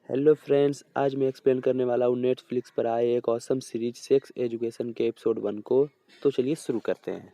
Hello friends, आज मैं explain करने वाला हूँ नेटफ्लिक्स पर आए एक ऑसम सीरीज सेक्स एजुकेशन के एपिसोड 1 को। तो चलिए शुरू करते हैं।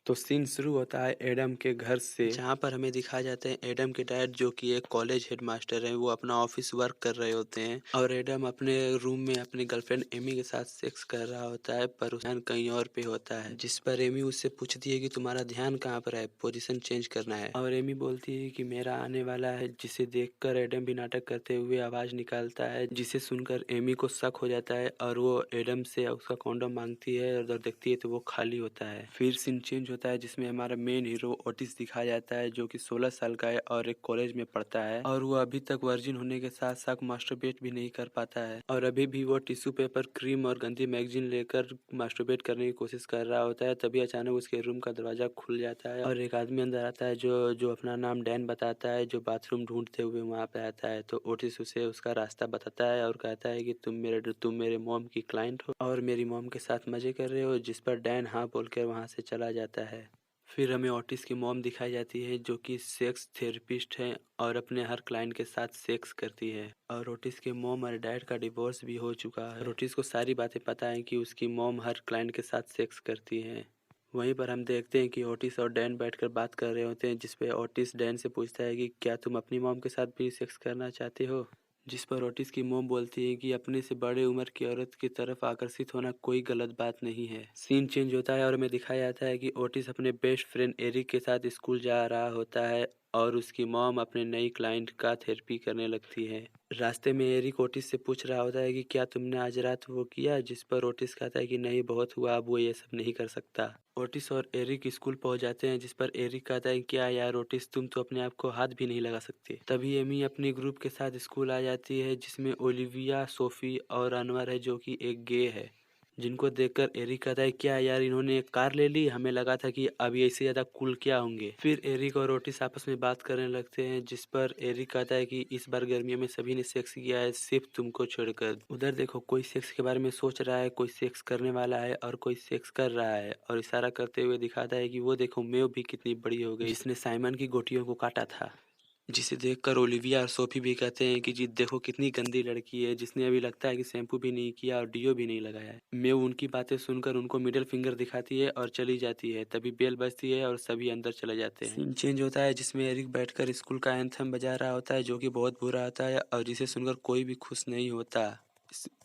तो सीन शुरू होता है एडम के घर से, जहाँ पर हमें दिखाया जाता है एडम के डैड जो कि एक कॉलेज हेडमास्टर हैं, वो अपना ऑफिस वर्क कर रहे होते हैं और एडम अपने रूम में अपनी गर्लफ्रेंड एमी के साथ सेक्स कर रहा होता है, पर उसका ध्यान कहीं और पे होता है। जिस पर एमी उससे पूछती है कि तुम्हारा ध्यान कहाँ पर है, पोजीशन चेंज करना है, और एमी बोलती है कि मेरा आने वाला है, जिसे देखकर एडम भी नाटक करते हुए आवाज निकालता है, जिसे सुनकर एमी को शक हो जाता है और वो एडम से उसका कॉन्डोम मांगती है और देखती है तो वो खाली होता है। फिर सीन चेंज होता है जिसमें हमारा मेन हीरो ओटिस दिखाया जाता है जो कि 16 साल का है और एक कॉलेज में पढ़ता है, और वो अभी तक वर्जिन होने के साथ साथ मास्टरबेट भी नहीं कर पाता है, और अभी भी वो टिश्यू पेपर, क्रीम और गंदी मैगजीन लेकर मास्टरबेट करने की कोशिश कर रहा होता है। तभी अचानक उसके रूम का दरवाजा खुल जाता है और एक आदमी अंदर आता है जो जो अपना नाम डैन बताता है, जो बाथरूम ढूंढते हुए वहाँ पे आता है। तो ओटिस उसे उसका रास्ता बताता है और कहता है कि तुम मेरे मॉम की क्लाइंट हो और मेरी मॉम के साथ मजे कर रहे हो, जिस पर डैन हाँ बोलकर वहाँ से चला जाता है। फिर हमें ओटिस की मॉम दिखाई जाती है जो कि सेक्स थेरेपिस्ट है और अपने हर क्लाइंट के साथ सेक्स करती है, और ओटिस के मॉम और डैड का डिवोर्स भी हो चुका है। ओटिस को सारी बातें पता है कि उसकी मॉम हर क्लाइंट के साथ सेक्स करती है। वहीं पर हम देखते हैं कि ओटिस और डैन बैठकर बात कर रहे होते हैं, जिसपे ओटिस डैन से पूछता है कि क्या तुम अपनी मॉम के साथ भी सेक्स करना चाहते हो, जिस पर ओटिस की मोम बोलती है कि अपने से बड़े उम्र की औरत की तरफ आकर्षित होना कोई गलत बात नहीं है। सीन चेंज होता है और हमें दिखाया जाता है कि ओटिस अपने बेस्ट फ्रेंड एरिक के साथ स्कूल जा रहा होता है और उसकी मॉम अपने नई क्लाइंट का थेरेपी करने लगती है। रास्ते में एरिक ओटिस से पूछ रहा होता है कि क्या तुमने आज रात वो किया, जिस पर ओटिस कहता है कि नहीं, बहुत हुआ, अब वो ये सब नहीं कर सकता। ओटिस और एरिक स्कूल पहुंच जाते हैं, जिस पर एरिक कहता है क्या यार ओटिस, तुम तो अपने आप को हाथ भी नहीं लगा सकते। तभी एमी अपनी ग्रुप के साथ स्कूल आ जाती है, जिसमें ओलिविया, सोफी और अनवर है जो कि एक गे है, जिनको देखकर एरिक कहता है क्या यार इन्होंने एक कार ले ली, हमें लगा था कि अब ये इससे ज्यादा कूल क्या होंगे। फिर एरिक और ओटिस आपस में बात करने लगते हैं, जिस पर एरिक कहता है कि इस बार गर्मियों में सभी ने सेक्स किया है सिर्फ तुमको छोड़कर। उधर देखो, कोई सेक्स के बारे में सोच रहा है, कोई सेक्स करने वाला है और कोई सेक्स कर रहा है, और इशारा करते हुए दिखाता है कि वो देखो मेव भी कितनी बड़ी हो गई, जिसने साइमन की गोटियों को काटा था। जिसे देखकर ओलिविया और सोफी भी कहते हैं कि जी देखो कितनी गंदी लड़की है, जिसने अभी लगता है कि शैम्पू भी नहीं किया और डियो भी नहीं लगाया है। मेव उनकी बातें सुनकर उनको मिडिल फिंगर दिखाती है और चली जाती है। तभी बेल बजती है और सभी अंदर चले जाते हैं। सीन चेंज होता है जिसमें एरिक बैठकर स्कूल का एंथम बजा रहा होता है जो कि बहुत बुरा होता है और जिसे सुनकर कोई भी खुश नहीं होता।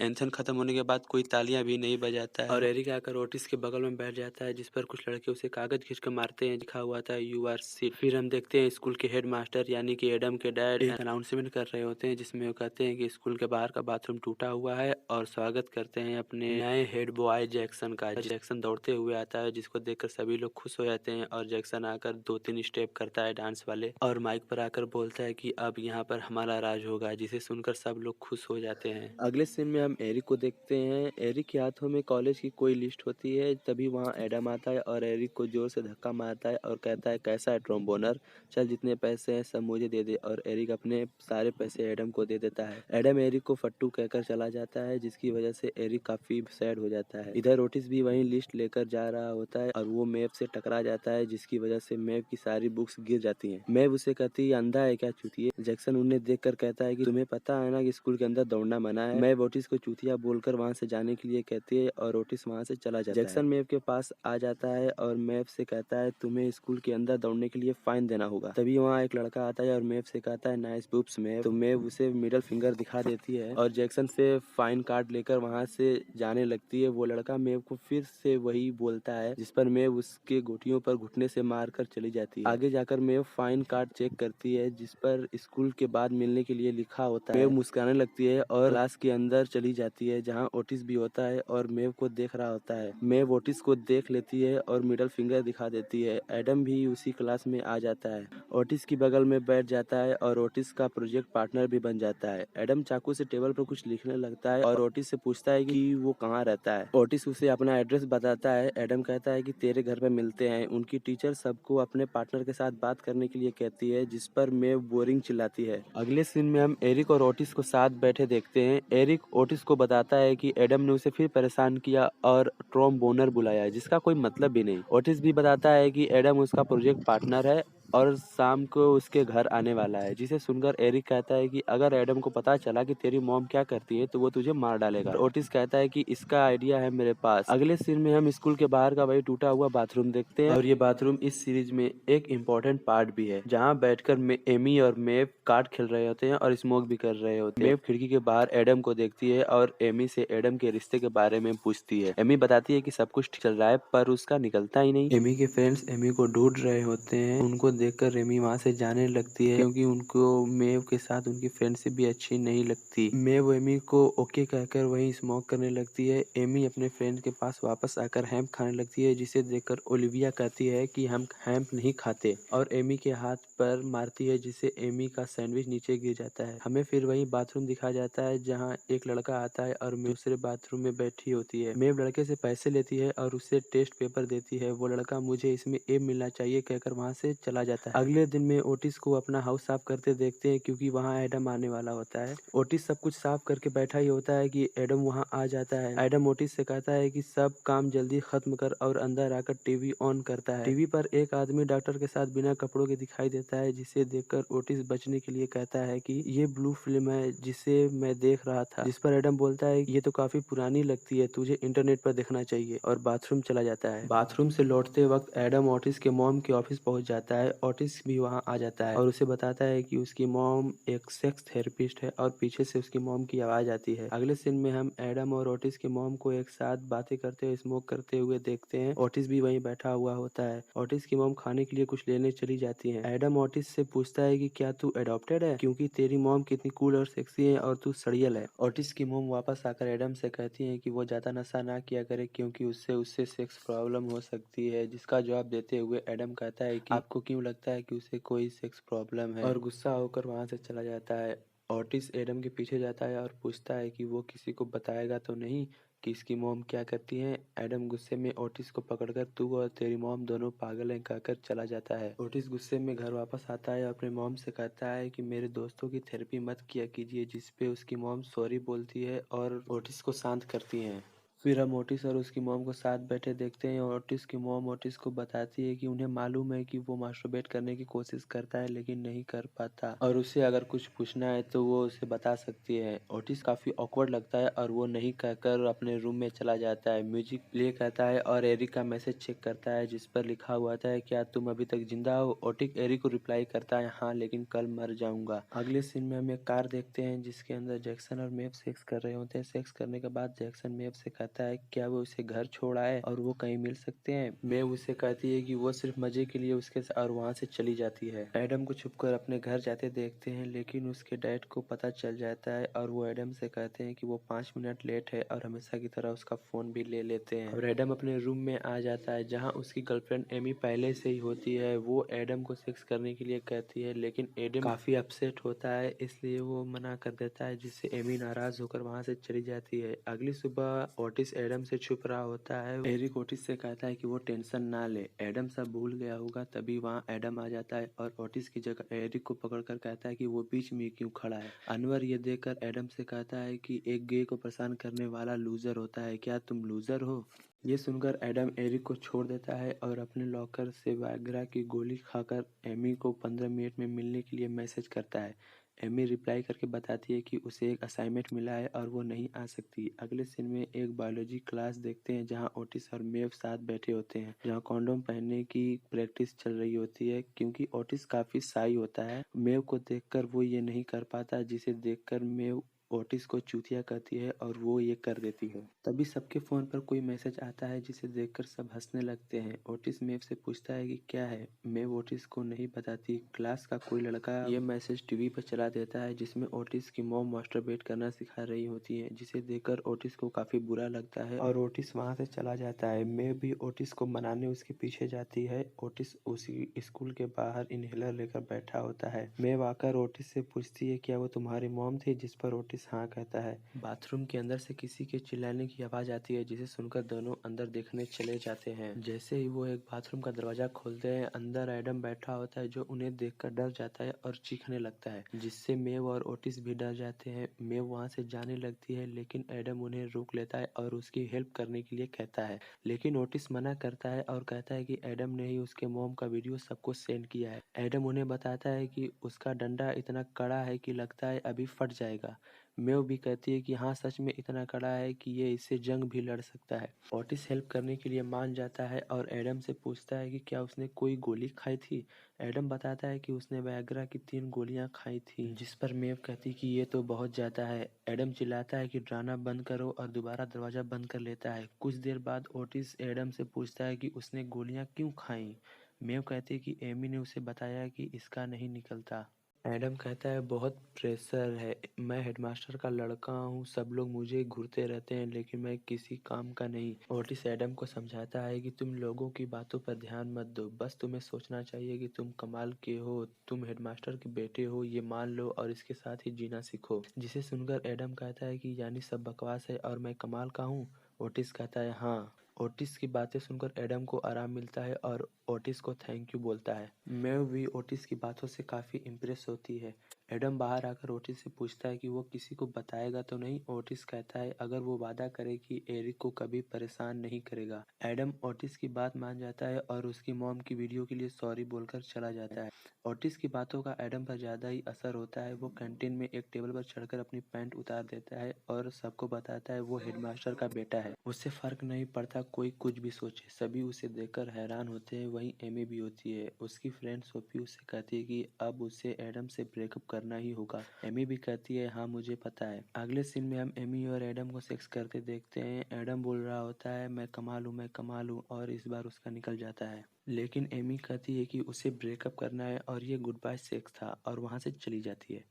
एंथन खत्म होने के बाद कोई तालियां भी नहीं बजाता है और एरिक आकर ओटिस के बगल में बैठ जाता है, जिस पर कुछ लड़के उसे कागज खींच कर मारते हैं, लिखा हुआ था यू आर सिट। फिर हम देखते हैं स्कूल के हेड मास्टर यानी कि एडम के डैड एक अनाउंसमेंट कर रहे होते हैं, जिसमें वो कहते हैं कि स्कूल के बाहर का बाथरूम टूटा हुआ है और स्वागत करते हैं अपने नए हेड बॉय जैक्सन का। जैक्सन दौड़ते हुए आता है, जिसको देखकर सभी लोग खुश हो जाते हैं, और जैक्सन आकर 2-3 स्टेप करता है डांस वाले और माइक पर आकर बोलता है कि अब यहाँ पर हमारा राज होगा, जिसे सुनकर सब लोग खुश हो जाते हैं। अगले सीन में हम एरिक को देखते हैं। एरिक के हाथों में कॉलेज की कोई लिस्ट होती है, तभी वहाँ एडम आता है और एरिक को जोर से धक्का मारता है और कहता है कैसा है ट्रोम्बोनर, चल जितने पैसे हैं सब मुझे दे दे, और एरिक अपने सारे पैसे एडम को दे देता है। एडम एरिक को फट्टू कहकर चला जाता है, जिसकी वजह से एरिक काफी सैड हो जाता है। इधर ओटिस भी वही लिस्ट लेकर जा रहा होता है और वो मैप से टकरा जाता है, जिसकी वजह से मैप की सारी बुक्स गिर जाती हैं। मैप उसे कहती है अंधा है क्या चूतिए। जैक्सन उन्हें देखकर कहता है कि तुम्हें पता है ना कि स्कूल के अंदर दौड़ना मना है। मैप ओटिस को चूतिया बोलकर वहां से जाने के लिए कहती है और ओटिस वहां से चला जाता है। जैक्सन मैप के पास आ जाता है और मैप से कहता है तुम्हें स्कूल के अंदर दौड़ने के लिए फाइन देना होगा। तभी वहाँ एक लड़का आता है और मैप से कहता है नाइस बूप्स मैप, तो मैप उसे मिडल फिंगर दिखा देती है और जैक्सन से फाइन कार्ड लेकर वहां से जाने लगती है। वो लड़का मैप को फिर से वही बोलता है, जिस पर मैप उसके घुटियों पर घुटने से मार कर चली जाती है। आगे जाकर मैप फाइन कार्ड चेक करती है, जिस पर स्कूल के बाद मिलने के लिए लिखा होता है। मैप मुस्कुराने लगती है और क्लास के अंदर चली जाती है, जहाँ ओटिस भी होता है और मैप को देख रहा होता है। मैप ओटिस को देख लेती है और मिडल फिंगर दिखा देती है। एडम भी उसी क्लास में आ जाता है, ओटिस की बगल में बैठ जाता है और ओटिस का प्रोजेक्ट पार्टनर भी बन जाता है। एडम चाकू से टेबल पर कुछ लिखने लगता है और ओटिस से पूछता है कि वो कहाँ रहता है। ओटिस उसे अपना एड्रेस बताता है। एडम कहता है कि तेरे घर पे मिलते हैं। उनकी टीचर सबको अपने पार्टनर के साथ बात करने के लिए कहती है, जिस पर मैप बोरिंग चिल्लाती है। अगले सीन में हम एरिक और ओटिस को साथ बैठे देखते हैं। एरिक ओटिस को बताता है कि एडम ने उसे फिर परेशान किया और ट्रोम्बोनर बुलाया, जिसका कोई मतलब भी नहीं। ओटिस भी बताता है कि एडम उसका प्रोजेक्ट पार्टनर है और शाम को उसके घर आने वाला है, जिसे सुनकर एरिक कहता है कि अगर एडम को पता चला कि तेरी मॉम क्या करती है तो वो तुझे मार डालेगा। ओटिस कहता है कि इसका आइडिया है मेरे पास। अगले सीन में हम स्कूल के बाहर का वही टूटा हुआ बाथरूम देखते हैं और ये बाथरूम इस सीरीज में एक इम्पोर्टेंट पार्ट भी है, जहाँ बैठकर एमी और मेव कार्ड खेल रहे होते हैं और स्मोक भी कर रहे होते हैं। मेव खिड़की के बाहर एडम को देखती है और एमी से एडम के रिश्ते के बारे में पूछती है। एमी बताती है कि सब कुछ ठीक चल रहा है पर उसका निकलता ही नहीं। एमी के फ्रेंड्स एमी को ढूंढ रहे होते हैं। उनको देखकर एमी वहाँ से जाने लगती है क्योंकि उनको मेव के साथ उनकी फ्रेंडशिप भी अच्छी नहीं लगती। मेव एमी को ओके कहकर वहीं स्मोक करने लगती है। एमी अपने फ्रेंड के पास वापस आकर हैम्प खाने लगती है, जिसे देखकर ओलिविया कहती है कि हम हैम्प नहीं खाते और एमी के हाथ पर मारती है, जिससे एमी का सैंडविच नीचे गिर जाता है। हमें फिर वही बाथरूम दिखाया जाता है जहाँ एक लड़का आता है और मेव दूसरे बाथरूम में बैठी होती है। मेव लड़के से पैसे लेती है और उसे टेस्ट पेपर देती है। वो लड़का मुझे इसमें ए मिलना चाहिए कहकर वहाँ से चला जाता है। अगले दिन में ओटिस को अपना हाउस साफ करते देखते हैं क्योंकि वहाँ एडम आने वाला होता है। ओटिस सब कुछ साफ करके बैठा ही होता है कि एडम वहाँ आ जाता है। एडम ओटिस से कहता है कि सब काम जल्दी खत्म कर और अंदर आकर टीवी ऑन करता है। टीवी पर एक आदमी डॉक्टर के साथ बिना कपड़ों के दिखाई देता है, जिसे देखकर ओटिस बचने के लिए कहता है कि ये ब्लू फिल्म है जिसे मैं देख रहा था। जिस पर एडम बोलता है ये तो काफी पुरानी लगती है, तुझे इंटरनेट पर देखना चाहिए, और बाथरूम चला जाता है। बाथरूम से लौटते वक्त एडम ओटिस के मॉम के ऑफिस पहुंच जाता है। ओटिस भी वहां आ जाता है और उसे बताता है कि उसकी मॉम एक सेक्स थेरेपिस्ट है और पीछे से उसकी मॉम की आवाज आती है। अगले सीन में हम एडम और ओटिस के मॉम को एक साथ बातें करते हुए स्मोक करते हुए देखते हैं। ओटिस भी वहीं बैठा हुआ होता है। ओटिस की मॉम खाने के लिए कुछ लेने चली जाती है। एडम ओटिस से पूछता है कि क्या तू अडॉप्टेड है, क्योंकि तेरी मॉम कितनी कूल और सेक्सी है और तू सड़ियल है। ओटिस की मॉम वापस आकर एडम से कहती है कि वो ज्यादा नशा ना किया करे क्योंकि उससे उससे सेक्स प्रॉब्लम हो सकती है, जिसका जवाब देते हुए एडम कहता है कि आपको क्यों लगता है कि उसे कोई सेक्स प्रॉब्लम है, और गुस्सा होकर वहां से चला जाता है। ओटिस एडम के पीछे जाता है और पूछता है कि वो किसी को बताएगा तो नहीं कि इसकी मॉम क्या करती है। एडम गुस्से में ओटिस को पकड़कर तू और तेरी मॉम दोनों पागल हैं कहकर चला जाता है। ओटिस गुस्से में घर वापस आता है और अपने मॉम से कहता है कि मेरे दोस्तों की थेरेपी मत किया कीजिए, जिस पे उसकी मॉम सॉरी बोलती है और ओटिस को शांत करती हैं। फिर हम ओटिस और उसकी मॉम को साथ बैठे देखते हैं और ओटिस की मॉम ओटिस को बताती है कि उन्हें मालूम है कि वो मास्टरबेट करने की कोशिश करता है लेकिन नहीं कर पाता, और उसे अगर कुछ पूछना है तो वो उसे बता सकती है। ओटिस काफी ऑकवर्ड लगता है और वो नहीं कहकर अपने रूम में चला जाता है। म्यूजिक प्ले करता है और एरिक का मैसेज चेक करता है जिस पर लिखा हुआ था क्या तुम अभी तक जिंदा हो। ओटिक एरिक को रिप्लाई करता है हाँ, लेकिन कल मर जाऊंगा। अगले सीन में हम एक कार देखते हैं जिसके अंदर जैक्सन और मेव सेक्स कर रहे होते हैं। सेक्स करने के बाद जैक्सन मेव से कहता है क्या वो उसे घर छोड़ आए और वो कहीं मिल सकते हैं। मेव उसे कहती है कि वो सिर्फ मजे के लिए उसके साथ, और वहां से चली जाती है। एडम को छुपकर अपने घर जाते देखते हैं लेकिन उसके डैड को पता चल जाता है और वो एडम से कहते हैं कि वो 5 मिनट लेट है और हमेशा की तरह उसका फोन भी ले लेते हैं। और एडम अपने रूम में आ जाता है जहाँ उसकी गर्लफ्रेंड एमी पहले से ही होती है। वो एडम को सेक्स करने के लिए कहती है लेकिन एडम काफी अपसेट होता है, इसलिए वो मना कर देता है, जिससे एमी नाराज होकर वहां से चली जाती है। अगली सुबह ओटिस एडम से छुप रहा होता है। एरिक ओटिस से कहता है कि वो टेंशन ना ले, एडम सब भूल गया होगा। तभी वहाँ एडम आ जाता है और ओटिस की जगह एरिक को पकड़कर कहता है कि वो बीच में क्यों खड़ा है। अनवर ये देखकर एडम से कहता है कि एक गे को परेशान करने वाला लूजर होता है, क्या तुम लूजर हो। ये सुनकर एडम एरिक को छोड़ देता है और अपने लॉकर से वायग्रा की गोली खाकर एमी को 15 मिनट में मिलने के लिए मैसेज करता है। एमी रिप्लाई करके बताती है कि उसे एक असाइनमेंट मिला है और वो नहीं आ सकती। अगले सीन में एक बायोलॉजी क्लास देखते हैं जहाँ ओटिस और मेव साथ बैठे होते हैं, जहाँ कॉन्डोम पहनने की प्रैक्टिस चल रही होती है क्योंकि ओटिस काफी शाई होता है। मेव को देखकर वो ये नहीं कर पाता, जिसे देखकर मेव ओटिस को चूतिया कहती है और वो ये कर देती है। तभी सबके फोन पर कोई मैसेज आता है जिसे देखकर सब हंसने लगते हैं। ओटिस मेव से पूछता है कि क्या है। मेव ओटिस को नहीं बताती। क्लास का कोई लड़का ये मैसेज टीवी पर चला देता है जिसमें ओटिस की मॉम मास्टरबेट करना सिखा रही होती है, जिसे देखकर ओटिस को काफी बुरा लगता है और ओटिस वहां से चला जाता है। मेव भी ओटिस को मनाने उसके पीछे जाती है। ओटिस उसी स्कूल के बाहर इनहेलर लेकर बैठा होता है। मेव आकर ओटिस से पूछती है क्या वो तुम्हारी मॉम थी, जिस पर ओटिस ओटिस हाँ कहता है। बाथरूम के अंदर से किसी के चिल्लाने की आवाज़ आती है, जिसे सुनकर दोनों अंदर देखने चले जाते हैं। जैसे ही वो एक बाथरूम का दरवाज़ा खोलते हैं, अंदर एडम बैठा होता है, जो उन्हें देखकर डर जाता है और चीखने लगता है, जिससे मेव और ओटिस भी डर जाते हैं। मेव वहाँ से जाने लगती है, लेकिन एडम उन्हें रोक लेता है और उसकी हेल्प करने के लिए कहता है। लेकिन ओटिस मना करता है और कहता है कि एडम ने ही उसके मॉम का वीडियो सबको सेंड किया है। एडम उन्हें बताता है कि उसका डंडा इतना कड़ा है कि लगता है अभी फट जाएगा। मेव भी कहती है कि हाँ, सच में इतना कड़ा है कि ये इससे जंग भी लड़ सकता है। ओटिस हेल्प करने के लिए मान जाता है और एडम से पूछता है कि क्या उसने कोई गोली खाई थी। एडम बताता है कि उसने वैग्रा की 3 गोलियां खाई थी, जिस पर मेव कहती कि ये तो बहुत ज़्यादा है। एडम चिल्लाता है कि डराना बंद करो और दोबारा दरवाज़ा बंद कर लेता है। कुछ देर बाद ओटिस एडम से पूछता है कि उसने गोलियां क्यों खाई। मेव कहती है कि एमी ने उसे बताया कि इसका नहीं निकलता। एडम कहता है बहुत प्रेशर है, मैं हेडमास्टर का लड़का हूँ, सब लोग मुझे घूरते रहते हैं, लेकिन मैं किसी काम का नहीं। ओटिस एडम को समझाता है कि तुम लोगों की बातों पर ध्यान मत दो, बस तुम्हें सोचना चाहिए कि तुम कमाल के हो, तुम हेडमास्टर के बेटे हो, ये मान लो और इसके साथ ही जीना सीखो। जिसे सुनकर एडम कहता है कि यानी सब बकवास है और मैं कमाल का हूँ। ओटिस कहता है हाँ। ओटिस की बातें सुनकर एडम को आराम मिलता है और ओटिस को थैंक यू बोलता है। मेव भी ओटिस की बातों से काफ़ी इम्प्रेस होती है। एडम बाहर आकर ओटिस से पूछता है कि वो किसी को बताएगा तो नहीं। ओटिस कहता है अगर वो वादा करे कि एरिक को कभी परेशान नहीं करेगा। एडम ओटिस की बात मान जाता है और उसकी मॉम की वीडियो के लिए सॉरी बोलकर चला जाता है। ओटिस की बातों का एडम पर ज़्यादा ही असर होता है। वो कैंटीन में एक टेबल पर चढ़कर अपनी पैंट उतार देता है और सबको बताता है वो हेडमास्टर का बेटा है। उससे फर्क नहीं पड़ता कोई कुछ भी सोचे, सभी उसे देखकर हैरान होते हैं। वहीं एमी भी होती है। उसकी फ्रेंड सोफी उसे कहती है कि अब उसे एडम से ब्रेकअप करना ही होगा। एमी भी कहती है हाँ मुझे पता है। अगले सीन में हम एमी और एडम को सेक्स करते देखते हैं। एडम बोल रहा होता है मैं कमाल हूँ, मैं कमाल हूँ, और इस बार उसका निकल जाता है। लेकिन एमी कहती है कि उसे ब्रेकअप करना है और ये गुड बाय सेक्स था, और वहाँ से चली जाती है।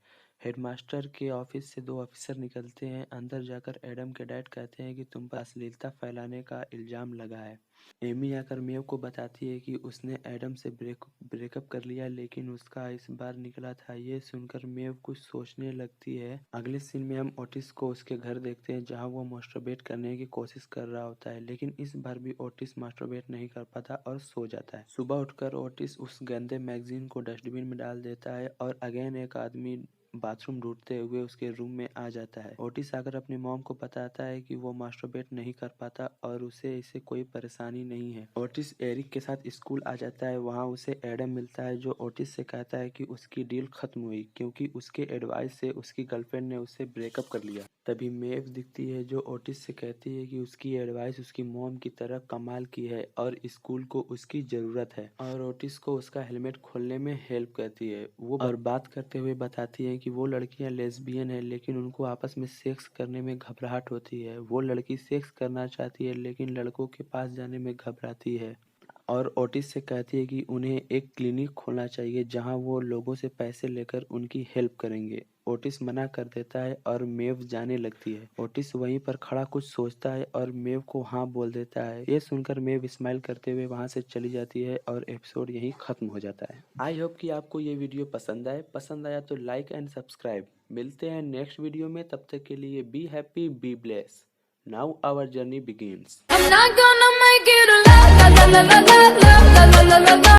हेडमास्टर के ऑफिस से 2 ऑफिसर निकलते हैं। अंदर जाकर एडम के डैड कहते हैं कि तुम पर अश्लीलता फैलाने का इल्ज़ाम लगा है। एमी आकर मेव को बताती है कि उसने एडम से ब्रेकअप कर लिया, लेकिन उसका इस बार निकला था। ये सुनकर मेव कुछ सोचने लगती है। अगले सीन में हम ओटिस को उसके घर देखते हैं, जहां वो मास्टरबेट करने की कोशिश कर रहा होता है, लेकिन इस बार भी ओटिस मास्टरबेट नहीं कर पाता और सो जाता है। सुबह उठकर ओटिस उस गंदे मैगजीन को डस्टबिन में डाल देता है और अगेन एक आदमी बाथरूम ढूंढते हुए उसके रूम में आ जाता है। ओटिस आकर अपनी मॉम को बताता है कि वो मास्टरबेट नहीं कर पाता और उसे इससे कोई परेशानी नहीं है। ओटिस एरिक के साथ स्कूल आ जाता है। वहाँ उसे एडम मिलता है, जो ओटिस से कहता है कि उसकी डील खत्म हुई क्योंकि उसके एडवाइस से उसकी गर्लफ्रेंड ने उससे ब्रेकअप कर लिया। तभी मेव दिखती है, जो ओटिस से कहती है कि उसकी एडवाइस उसकी मॉम की तरह कमाल की है और स्कूल को उसकी ज़रूरत है, और ओटिस को उसका हेलमेट खोलने में हेल्प करती है। वो और बात करते हुए बताती है कि वो लड़कियां लेस्बियन है, लेकिन उनको आपस में सेक्स करने में घबराहट होती है। वो लड़की सेक्स करना चाहती है, लेकिन लड़कों के पास जाने में घबराती है। और ओटिस से कहती है कि उन्हें एक क्लिनिक खोलना चाहिए जहां वो लोगों से पैसे लेकर उनकी हेल्प करेंगे। ओटिस मना कर देता है और मेव जाने लगती है। ओटिस वहीं पर खड़ा कुछ सोचता है और मेव को हाँ बोल देता है। ये सुनकर मेव स्माइल करते हुए वहां से चली जाती है और एपिसोड यहीं खत्म हो जाता है। आई होप कि आपको ये वीडियो पसंद आया तो लाइक एंड सब्सक्राइब। मिलते हैं नेक्स्ट वीडियो में, तब तक के लिए be happy, be bless. Now our journey begins. I'm not gonna make it alone. La la la la la la la la la la.